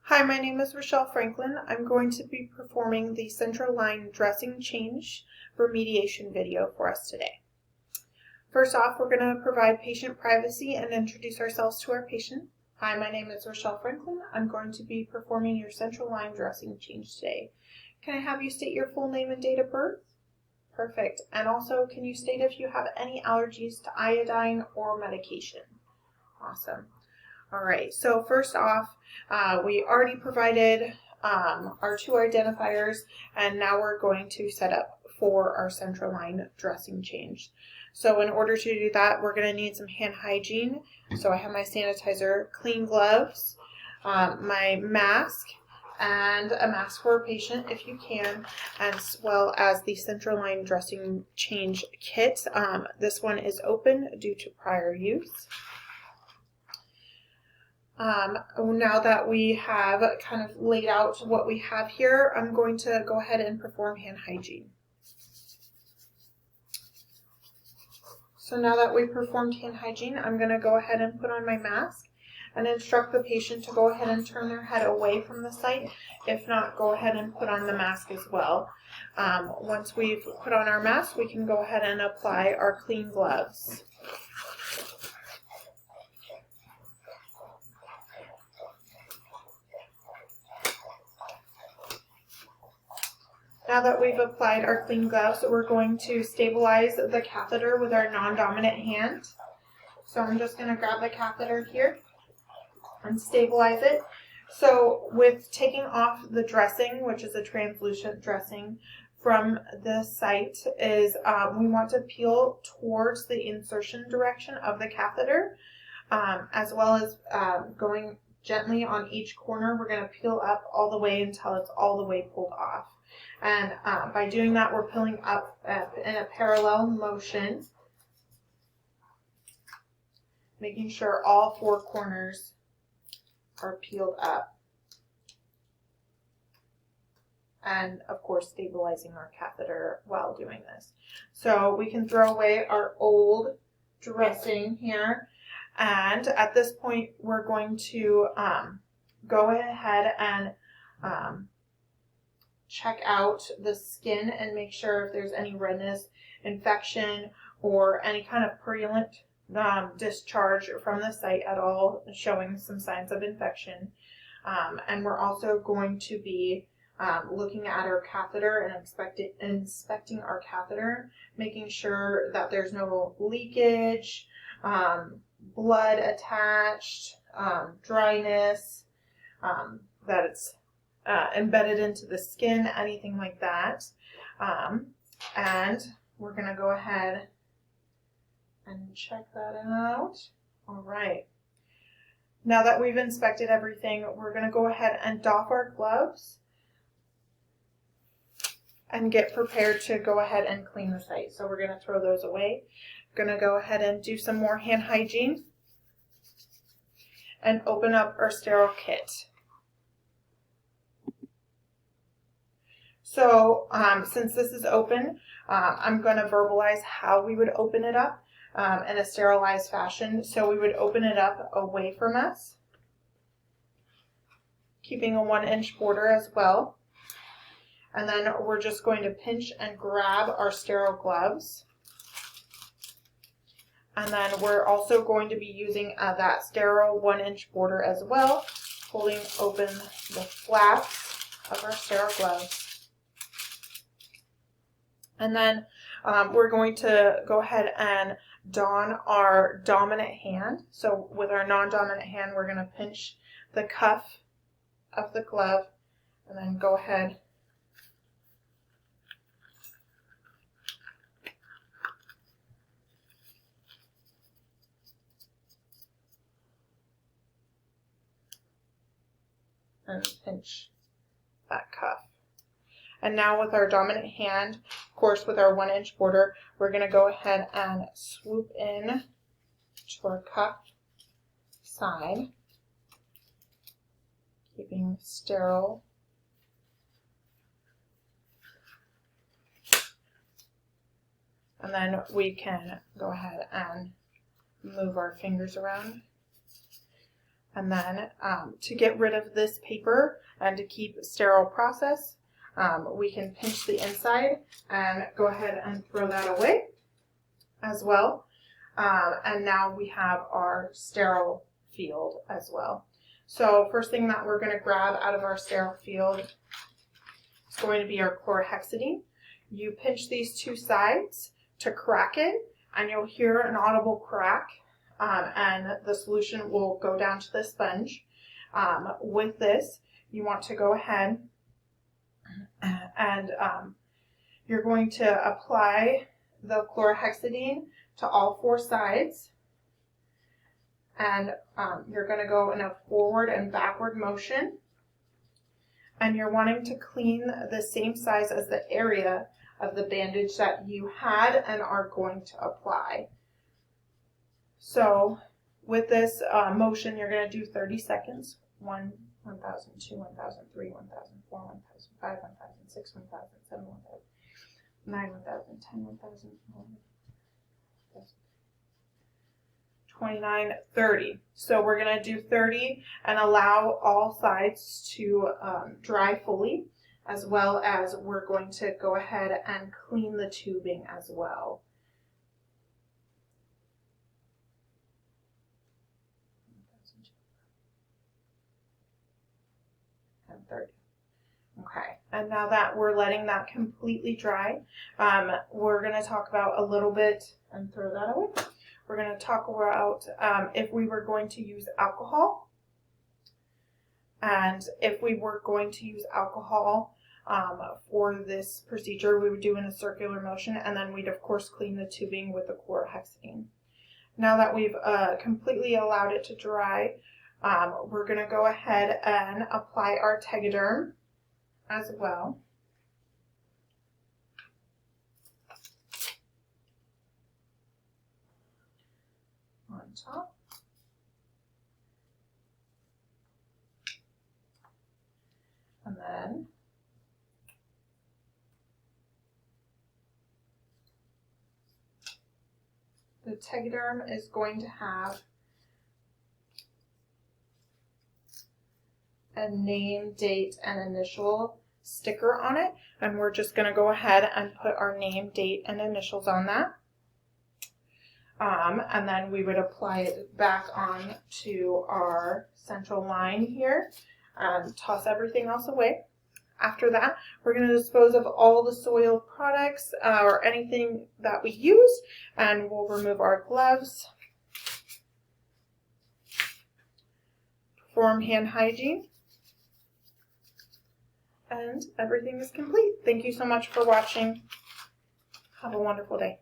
Hi, my name is Rochelle Franklin. I'm going to be performing the central line dressing change remediation video for us today. First off, we're going to provide patient privacy and introduce ourselves to our patient. Hi, my name is Rochelle Franklin. I'm going to be performing your central line dressing change today. Can I have you state your full name and date of birth? Perfect. And also, can you state if you have any allergies to iodine or medication? Awesome. All right, so first off, we already provided our two identifiers, and now we're going to set up for our central line dressing change. So in order to do that, we're going to need some hand hygiene. So I have my sanitizer, clean gloves, my mask, and a mask for a patient if you can, as well as the central line dressing change kit. This one is open due to prior use. Now that we have kind of laid out what we have here, I'm going to go ahead and perform hand hygiene. So now that we performed hand hygiene, I'm going to go ahead and put on my mask and instruct the patient to go ahead and turn their head away from the site. If not, go ahead and put on the mask as well. Once we've put on our mask, we can go ahead and apply our clean gloves. Now that we've applied our clean gloves, we're going to stabilize the catheter with our non-dominant hand. So I'm just going to grab the catheter here and stabilize it. So with taking off the dressing, which is a translucent dressing, from the site is we want to peel towards the insertion direction of the catheter, as well as going gently on each corner. We're going to peel up all the way until it's all the way pulled off. And by doing that, we're peeling up in a parallel motion, making sure all four corners are peeled up. And of course, stabilizing our catheter while doing this. So we can throw away our old dressing here. And at this point, we're going to go ahead and check out the skin and make sure if there's any redness, infection, or any kind of purulent discharge from the site at all, showing some signs of infection. And we're also going to be looking at our catheter and inspecting our catheter, making sure that there's no leakage, blood attached, dryness, that it's embedded into the skin, anything like that. And we're going to go ahead and check that out. All right. Now that we've inspected everything, we're going to go ahead and doff our gloves and get prepared to go ahead and clean the site. So we're going to throw those away. Going to go ahead and do some more hand hygiene and open up our sterile kit. So since this is open, I'm going to verbalize how we would open it up in a sterilized fashion. So we would open it up away from us, keeping a 1-inch border as well. And then we're just going to pinch and grab our sterile gloves. And then we're also going to be using that sterile 1-inch border as well, holding open the flaps of our sterile gloves. And then we're going to go ahead and don our dominant hand. So with our non-dominant hand, we're going to pinch the cuff of the glove and then go ahead and pinch that cuff. And now with our dominant hand, of course with our 1-inch border, we're going to go ahead and swoop in to our cuff side, keeping sterile. And then we can go ahead and move our fingers around And then to get rid of this paper and to keep sterile process, we can pinch the inside and go ahead and throw that away as well. And now we have our sterile field as well. So first thing that we're going to grab out of our sterile field is going to be our chlorhexidine. You pinch these two sides to crack it, and you'll hear an audible crack, and the solution will go down to the sponge. With this, you want to go ahead and you're going to apply the chlorhexidine to all four sides, and you're going to go in a forward and backward motion, and you're wanting to clean the same size as the area of the bandage that you had and are going to apply. So with this motion, you're going to do 30 seconds. 1, 1,000, 2, 1,000, 3, 1,000, 4, 1,000, 5, 1,000, 6, 1,000, 7, 1,000, 9, 1,000, 10, 1,000, 29, 30. So we're going to do 30 and allow all sides to dry fully, as well as we're going to go ahead and clean the tubing as well. And 30. Okay, and now that we're letting that completely dry, we're going to talk about a little bit, and throw that away. We're going to talk about if we were going to use alcohol. And if we were going to use alcohol for this procedure, we would do in a circular motion, and then we'd of course clean the tubing with the chlorhexidine. Now that we've completely allowed it to dry, we're going to go ahead and apply our Tegaderm as well. On top. And then the Tegaderm is going to have a name, date, and initial sticker on it, and we're just going to go ahead and put our name, date, and initials on that. And then we would apply it back on to our central line here and toss everything else away. After that, we're going to dispose of all the soil products or anything that we use, and we'll remove our gloves, perform hand hygiene, and everything is complete. Thank you so much for watching. Have a wonderful day.